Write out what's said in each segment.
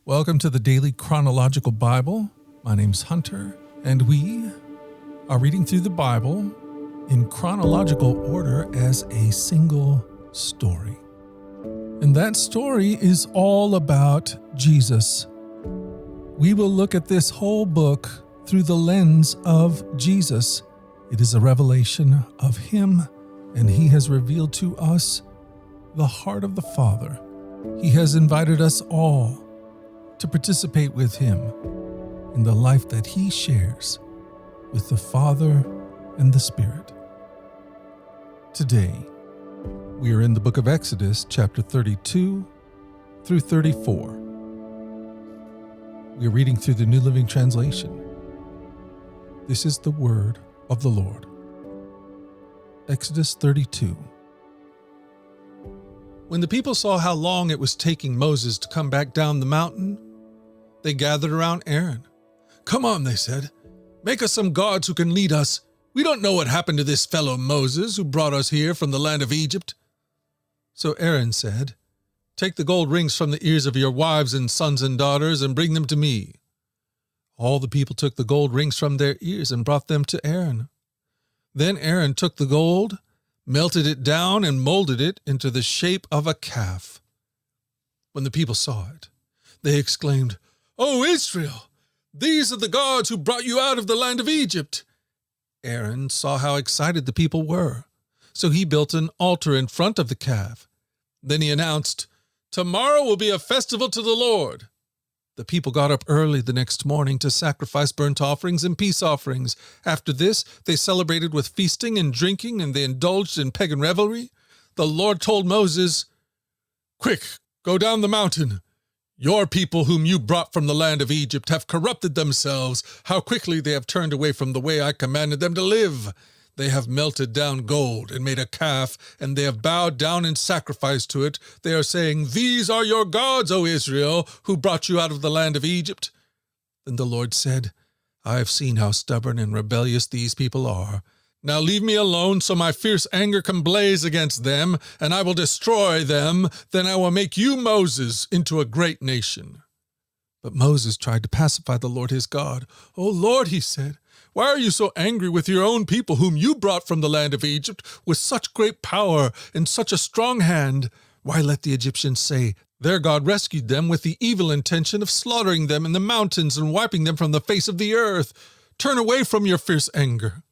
Welcome to the Daily Chronological Bible. My name's Hunter, and we are reading through the Bible in chronological order as a single story. And that story is all about Jesus. We will look at this whole book through the lens of Jesus. It is a revelation of Him, and He has revealed to us the heart of the Father. He has invited us all to participate with Him in the life that He shares with the Father and the Spirit. Today, we are in the book of Exodus, chapter 32 through 34. We are reading through the New Living Translation. This is the word of the Lord. Exodus 32. When the people saw how long it was taking Moses to come back down the mountain, they gathered around Aaron. "Come on," they said. "Make us some gods who can lead us. We don't know what happened to this fellow Moses who brought us here from the land of Egypt." So Aaron said, "Take the gold rings from the ears of your wives and sons and daughters and bring them to me." All the people took the gold rings from their ears and brought them to Aaron. Then Aaron took the gold, melted it down, and molded it into the shape of a calf. When the people saw it, they exclaimed, "O Israel, these are the gods who brought you out of the land of Egypt." Aaron saw how excited the people were, so he built an altar in front of the calf. Then he announced, "Tomorrow will be a festival to the Lord." The people got up early the next morning to sacrifice burnt offerings and peace offerings. After this, they celebrated with feasting and drinking, and they indulged in pagan revelry. The Lord told Moses, "Quick, go down the mountain. Your people whom you brought from the land of Egypt have corrupted themselves. How quickly they have turned away from the way I commanded them to live. They have melted down gold and made a calf, and they have bowed down in sacrifice to it. They are saying, 'These are your gods, O Israel, who brought you out of the land of Egypt.'" Then the Lord said, "I have seen how stubborn and rebellious these people are. Now leave me alone so my fierce anger can blaze against them, and I will destroy them. Then I will make you, Moses, into a great nation." But Moses tried to pacify the Lord his God. "O Lord," he said, "why are you so angry with your own people whom you brought from the land of Egypt with such great power and such a strong hand? Why let the Egyptians say, 'Their God rescued them with the evil intention of slaughtering them in the mountains and wiping them from the face of the earth'? Turn away from your fierce anger.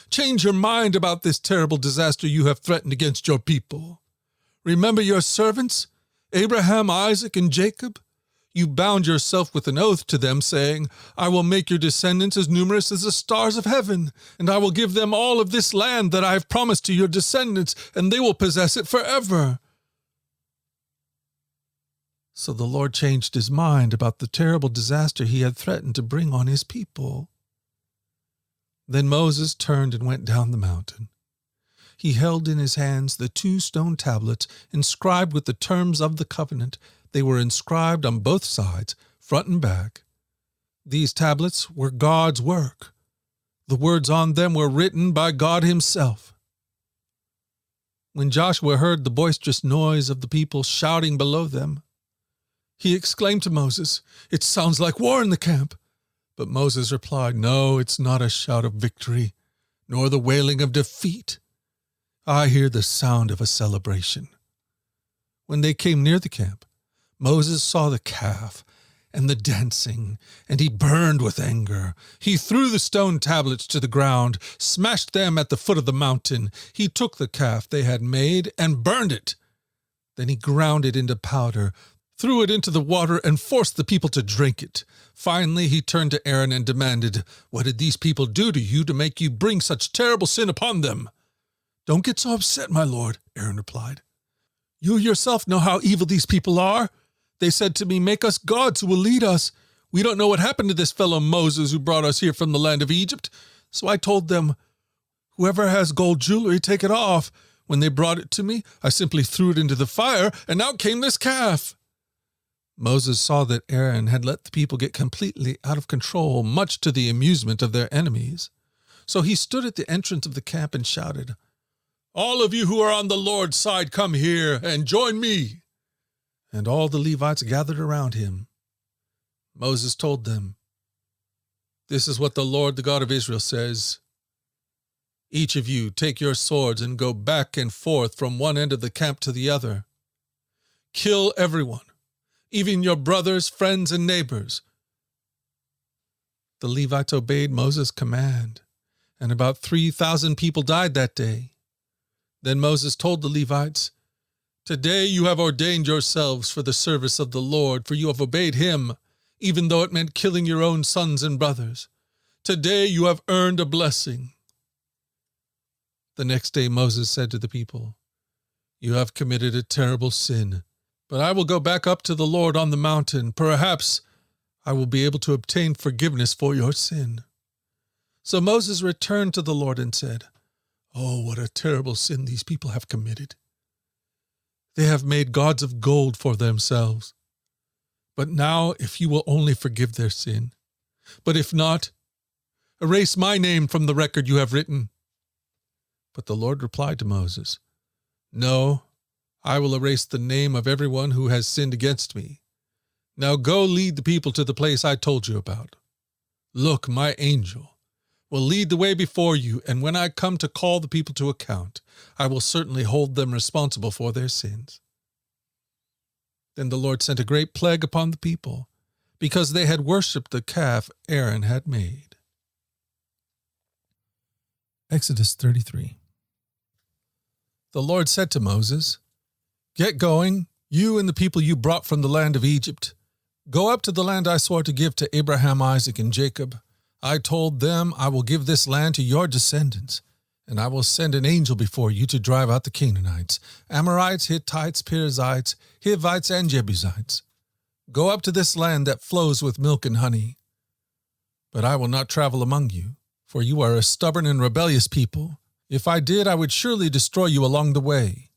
Change your mind about this terrible disaster you have threatened against your people. Remember your servants, Abraham, Isaac, and Jacob. You bound yourself with an oath to them, saying, 'I will make your descendants as numerous as the stars of heaven, and I will give them all of this land that I have promised to your descendants, and they will possess it forever.'" So the Lord changed his mind about the terrible disaster he had threatened to bring on his people. Then Moses turned and went down the mountain. He held in his hands the 2 stone tablets inscribed with the terms of the covenant. They were inscribed on both sides, front and back. These tablets were God's work. The words on them were written by God Himself. When Joshua heard the boisterous noise of the people shouting below them, he exclaimed to Moses, "It sounds like war in the camp." But Moses replied, "No, it's not a shout of victory, nor the wailing of defeat. I hear the sound of a celebration." When they came near the camp, Moses saw the calf and the dancing, and he burned with anger. He threw the stone tablets to the ground, smashed them at the foot of the mountain. He took the calf they had made and burned it. Then he ground it into powder, threw it into the water, and forced the people to drink it. Finally, he turned to Aaron and demanded, "What did these people do to you to make you bring such terrible sin upon them?" "Don't get so upset, my lord," Aaron replied. "You yourself know how evil these people are. They said to me, 'Make us gods who will lead us.' We don't know what happened to this fellow Moses who brought us here from the land of Egypt. So I told them, 'Whoever has gold jewelry, take it off.' When they brought it to me, I simply threw it into the fire, and out came this calf." Moses saw that Aaron had let the people get completely out of control, much to the amusement of their enemies. So he stood at the entrance of the camp and shouted, "All of you who are on the Lord's side, come here and join me." And all the Levites gathered around him. Moses told them, "This is what the Lord, the God of Israel, says. Each of you take your swords and go back and forth from one end of the camp to the other. Kill everyone, even your brothers, friends, and neighbors." The Levites obeyed Moses' command, and about 3,000 people died that day. Then Moses told the Levites, "Today you have ordained yourselves for the service of the Lord, for you have obeyed him, even though it meant killing your own sons and brothers. Today you have earned a blessing." The next day Moses said to the people, "You have committed a terrible sin, but I will go back up to the Lord on the mountain. Perhaps I will be able to obtain forgiveness for your sin." So Moses returned to the Lord and said, "Oh, what a terrible sin these people have committed. They have made gods of gold for themselves. But now, if you will only forgive their sin, but if not, erase my name from the record you have written." But the Lord replied to Moses, "No, I will erase the name of everyone who has sinned against me. Now go lead the people to the place I told you about. Look, my angel will lead the way before you, and when I come to call the people to account, I will certainly hold them responsible for their sins." Then the Lord sent a great plague upon the people, because they had worshipped the calf Aaron had made. Exodus 33. The Lord said to Moses, "Get going, you and the people you brought from the land of Egypt. Go up to the land I swore to give to Abraham, Isaac, and Jacob. I told them, I will give this land to your descendants, and I will send an angel before you to drive out the Canaanites, Amorites, Hittites, Perizzites, Hivites, and Jebusites. Go up to this land that flows with milk and honey. But I will not travel among you, for you are a stubborn and rebellious people. If I did, I would surely destroy you along the way."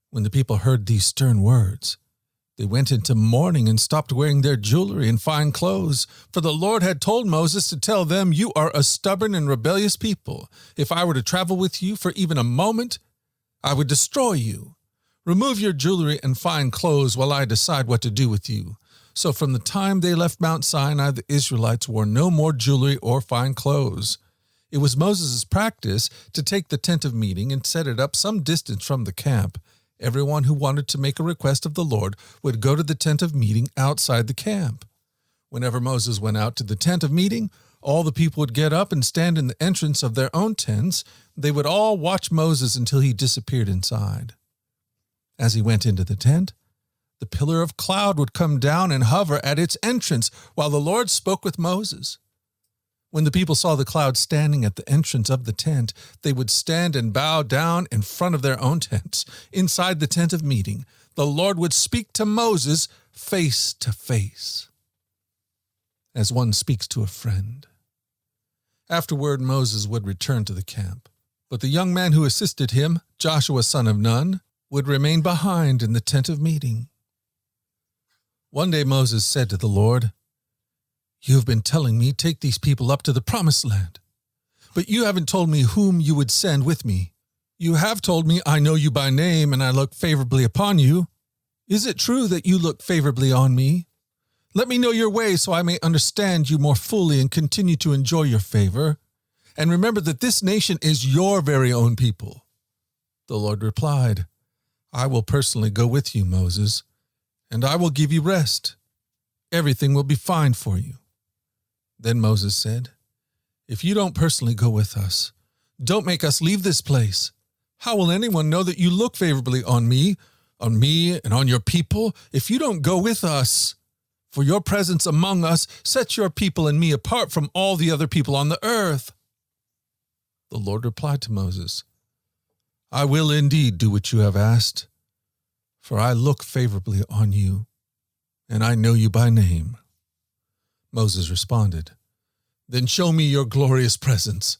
When the people heard these stern words, they went into mourning and stopped wearing their jewelry and fine clothes, for the Lord had told Moses to tell them, "You are a stubborn and rebellious people. If I were to travel with you for even a moment, I would destroy you. Remove your jewelry and fine clothes while I decide what to do with you." So from the time they left Mount Sinai, the Israelites wore no more jewelry or fine clothes. It was Moses' practice to take the tent of meeting and set it up some distance from the camp. Everyone who wanted to make a request of the Lord would go to the tent of meeting outside the camp. Whenever Moses went out to the tent of meeting, all the people would get up and stand in the entrance of their own tents. They would all watch Moses until he disappeared inside. As he went into the tent, the pillar of cloud would come down and hover at its entrance while the Lord spoke with Moses. When the people saw the cloud standing at the entrance of the tent, they would stand and bow down in front of their own tents. Inside the tent of meeting, the Lord would speak to Moses face to face, as one speaks to a friend. Afterward, Moses would return to the camp, but the young man who assisted him, Joshua son of Nun, would remain behind in the tent of meeting. One day Moses said to the Lord, "You have been telling me, take these people up to the promised land, but you haven't told me whom you would send with me. You have told me I know you by name and I look favorably upon you. Is it true that you look favorably on me? Let me know your way so I may understand you more fully and continue to enjoy your favor. And remember that this nation is your very own people." The Lord replied, "I will personally go with you, Moses, and I will give you rest. Everything will be fine for you." Then Moses said, "If you don't personally go with us, don't make us leave this place. How will anyone know that you look favorably on me and on your people, if you don't go with us? For your presence among us sets your people and me apart from all the other people on the earth." The Lord replied to Moses, "I will indeed do what you have asked, for I look favorably on you, and I know you by name." Moses responded, "Then show me your glorious presence."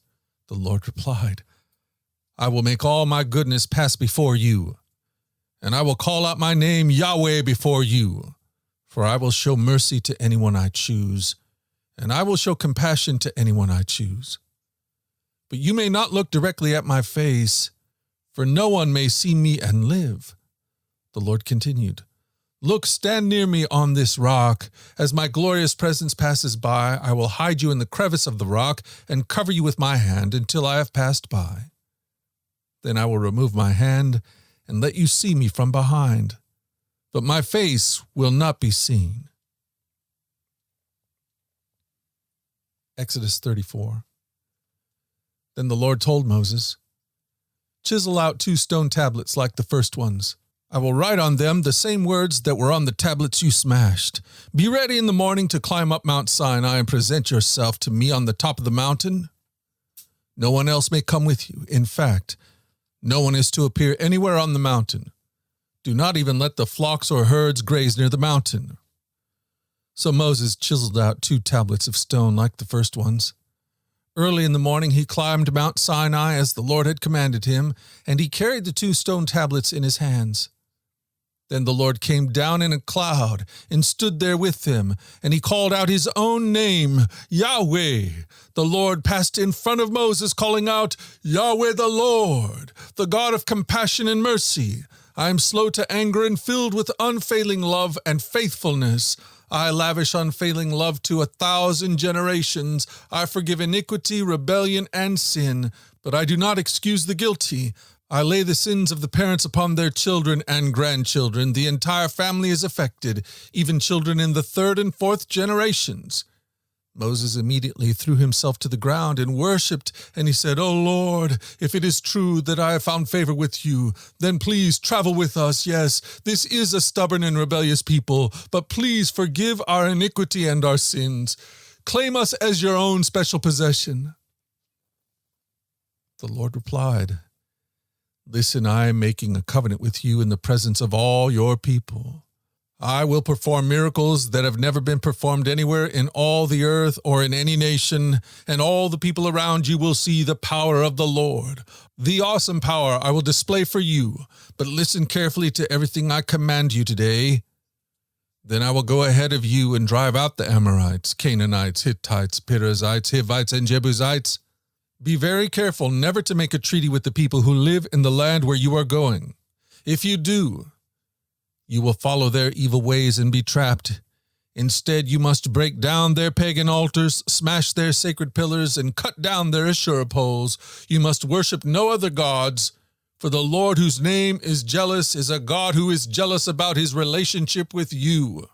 The Lord replied, "I will make all my goodness pass before you, and I will call out my name Yahweh before you, for I will show mercy to anyone I choose, and I will show compassion to anyone I choose. But you may not look directly at my face, for no one may see me and live." The Lord continued, Look, stand near me on this rock. As my glorious presence passes by, I will hide you in the crevice of the rock and cover you with my hand until I have passed by. Then I will remove my hand and let you see me from behind, but my face will not be seen. Exodus 34. Then the Lord told Moses, Chisel out 2 stone tablets like the first ones. I will write on them the same words that were on the tablets you smashed. Be ready in the morning to climb up Mount Sinai and present yourself to me on the top of the mountain. No one else may come with you. In fact, no one is to appear anywhere on the mountain. Do not even let the flocks or herds graze near the mountain. So Moses chiseled out 2 tablets of stone like the first ones. Early in the morning he climbed Mount Sinai as the Lord had commanded him, and he carried the 2 stone tablets in his hands. Then the Lord came down in a cloud and stood there with him, and he called out his own name, Yahweh. The Lord passed in front of Moses, calling out, Yahweh the Lord, the God of compassion and mercy. I am slow to anger and filled with unfailing love and faithfulness. I lavish unfailing love to 1,000 generations. I forgive iniquity, rebellion, and sin, but I do not excuse the guilty. I lay the sins of the parents upon their children and grandchildren. The entire family is affected, even children in the 3rd and 4th generations. Moses immediately threw himself to the ground and worshipped, and he said, O Lord, if it is true that I have found favor with you, then please travel with us. Yes, this is a stubborn and rebellious people, but please forgive our iniquity and our sins. Claim us as your own special possession. The Lord replied, Listen, I am making a covenant with you in the presence of all your people. I will perform miracles that have never been performed anywhere in all the earth or in any nation, and all the people around you will see the power of the Lord. The awesome power I will display for you, but listen carefully to everything I command you today. Then I will go ahead of you and drive out the Amorites, Canaanites, Hittites, Perizzites, Hivites, and Jebusites. Be very careful never to make a treaty with the people who live in the land where you are going. If you do, you will follow their evil ways and be trapped. Instead, you must break down their pagan altars, smash their sacred pillars, and cut down their Asherah poles. You must worship no other gods, for the Lord, whose name is jealous, is a God who is jealous about his relationship with you.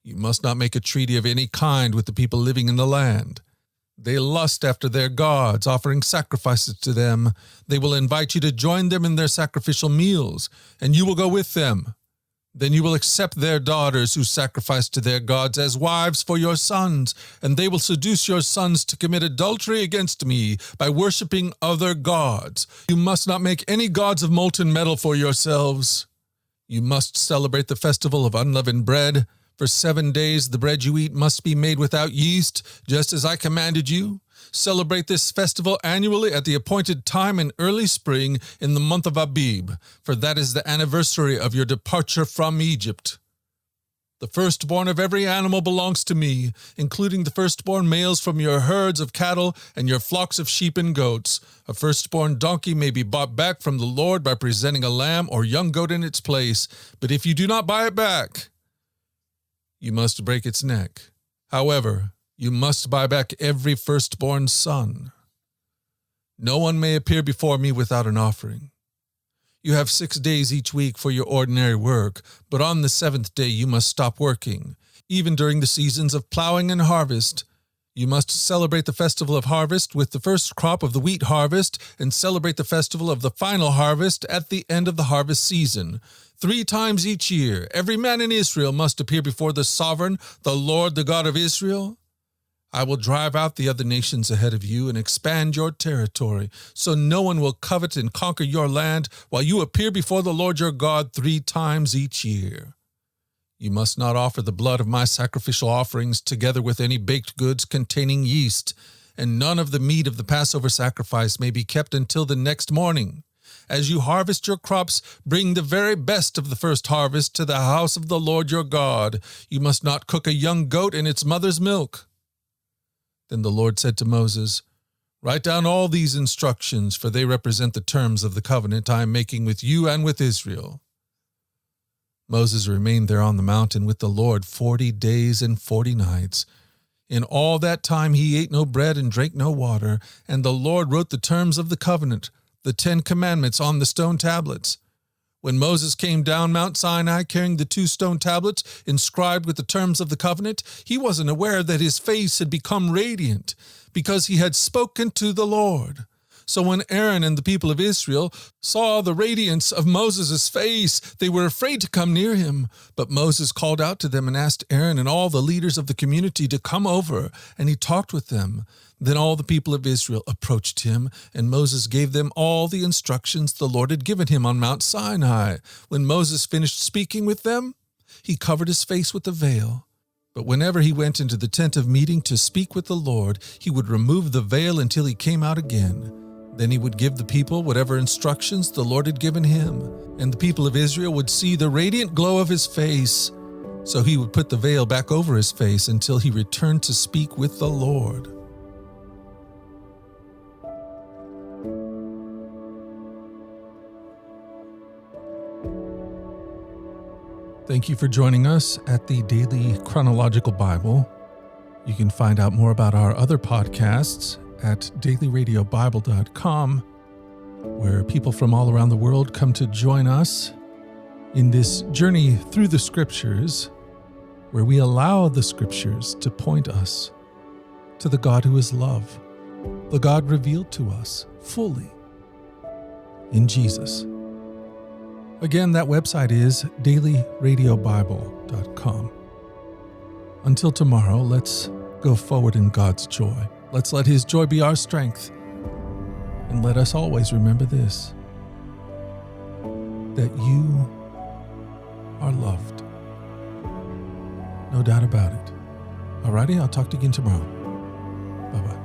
You must not make a treaty of any kind with the people living in the land. They lust after their gods, offering sacrifices to them. They will invite you to join them in their sacrificial meals, and you will go with them. Then you will accept their daughters who sacrifice to their gods as wives for your sons, and they will seduce your sons to commit adultery against me by worshiping other gods. You must not make any gods of molten metal for yourselves. You must celebrate the festival of unleavened bread. For 7 days the bread you eat must be made without yeast, just as I commanded you. Celebrate this festival annually at the appointed time in early spring in the month of Abib, for that is the anniversary of your departure from Egypt. The firstborn of every animal belongs to me, including the firstborn males from your herds of cattle and your flocks of sheep and goats. A firstborn donkey may be bought back from the Lord by presenting a lamb or young goat in its place, but if you do not buy it back, you must break its neck. However, you must buy back every firstborn son. No one may appear before me without an offering. You have 6 days each week for your ordinary work, but on the 7th day you must stop working. Even during the seasons of plowing and harvest, you must celebrate the festival of harvest with the first crop of the wheat harvest and celebrate the festival of the final harvest at the end of the harvest season. 3 times each year, every man in Israel must appear before the sovereign, the Lord, the God of Israel. I will drive out the other nations ahead of you and expand your territory, so no one will covet and conquer your land while you appear before the Lord your God 3 times each year. You must not offer the blood of my sacrificial offerings together with any baked goods containing yeast, and none of the meat of the Passover sacrifice may be kept until the next morning. As you harvest your crops, bring the very best of the first harvest to the house of the Lord your God. You must not cook a young goat in its mother's milk. Then the Lord said to Moses, Write down all these instructions, for they represent the terms of the covenant I am making with you and with Israel. Moses remained there on the mountain with the Lord 40 days and 40 nights. In all that time he ate no bread and drank no water, and the Lord wrote the terms of the covenant, the 10 commandments, on the stone tablets. When Moses came down Mount Sinai carrying the 2 stone tablets inscribed with the terms of the covenant, he wasn't aware that his face had become radiant because he had spoken to the Lord. So when Aaron and the people of Israel saw the radiance of Moses' face, they were afraid to come near him. But Moses called out to them and asked Aaron and all the leaders of the community to come over, and he talked with them. Then all the people of Israel approached him, and Moses gave them all the instructions the Lord had given him on Mount Sinai. When Moses finished speaking with them, he covered his face with a veil. But whenever he went into the tent of meeting to speak with the Lord, he would remove the veil until he came out again. Then he would give the people whatever instructions the Lord had given him, and the people of Israel would see the radiant glow of his face. So he would put the veil back over his face until he returned to speak with the Lord. Thank you for joining us at the Daily Chronological Bible. You can find out more about our other podcasts at dailyradiobible.com, where people from all around the world come to join us in this journey through the Scriptures, where we allow the Scriptures to point us to the God who is love, the God revealed to us fully in Jesus. Again, that website is dailyradiobible.com. Until tomorrow, let's go forward in God's joy. Let's let His joy be our strength. And let us always remember this, that you are loved. No doubt about it. Alrighty, I'll talk to you again tomorrow. Bye-bye.